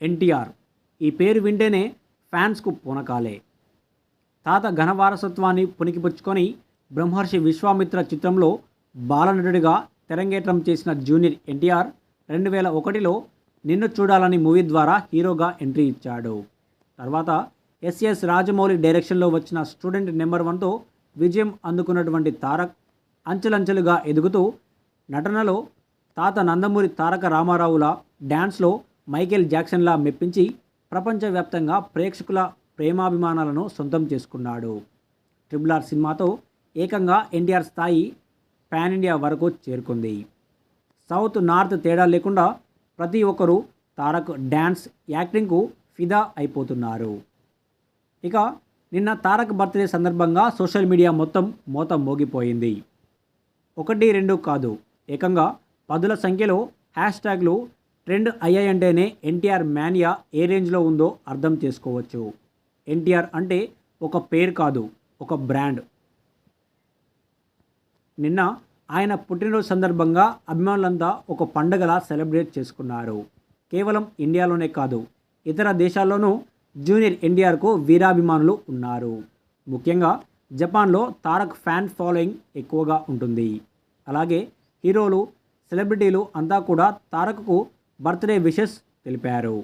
ఎన్టీఆర్. ఈ పేరు వింటేనే ఫ్యాన్స్కు పూనకాలే. తాత ఘన వారసత్వాన్ని పుణికిపుచ్చుకొని బ్రహ్మర్షి విశ్వామిత్ర చిత్రంలో బాలనటుడిగా తెరంగేట్రం చేసిన జూనియర్ ఎన్టీఆర్ 2001లో నిన్ను చూడాలని మూవీ ద్వారా హీరోగా ఎంట్రీ ఇచ్చాడు. తర్వాత ఎస్ఎస్ రాజమౌళి డైరెక్షన్లో వచ్చిన స్టూడెంట్ నెంబర్ 1తో విజయం అందుకున్నటువంటి తారక్ అంచెలంచెలుగా ఎదుగుతూ నటనలో తాత నందమూరి తారక రామారావుల, డ్యాన్స్లో మైకేల్ జాక్సన్లా మెప్పించి ప్రపంచవ్యాప్తంగా ప్రేక్షకుల ప్రేమాభిమానాలను సొంతం చేసుకున్నాడు. RRR సినిమాతో ఏకంగా ఎన్టీఆర్ స్థాయి పాన్ ఇండియా వరకు చేరుకుంది. సౌత్ నార్త్ తేడా లేకుండా ప్రతి ఒక్కరూ తారక్ డ్యాన్స్, యాక్టింగ్కు ఫిదా అయిపోతున్నారు. ఇక నిన్న తారక్ బర్త్డే సందర్భంగా సోషల్ మీడియా మొత్తం మోత మోగిపోయింది. 1, 2 కాదు, ఏకంగా 10ల సంఖ్యలో హ్యాష్ ట్యాగ్లు ట్రెండ్ అయ్యాయంటేనే ఎన్టీఆర్ మ్యానియా ఏ రేంజ్లో ఉందో అర్థం చేసుకోవచ్చు. ఎన్టీఆర్ అంటే ఒక పేరు కాదు, ఒక బ్రాండ్. నిన్న ఆయన పుట్టినరోజు సందర్భంగా అభిమానులంతా ఒక పండగలా సెలబ్రేట్ చేసుకున్నారు. కేవలం ఇండియాలోనే కాదు, ఇతర దేశాల్లోనూ జూనియర్ ఎన్టీఆర్కు వీరాభిమానులు ఉన్నారు. ముఖ్యంగా జపాన్లో తారక్ ఫ్యాన్ ఫాలోయింగ్ ఎక్కువగా ఉంటుంది. అలాగే హీరోలు, సెలబ్రిటీలు అంతా కూడా తారక్కు బర్త్డే విషెస్ తెలిపారు.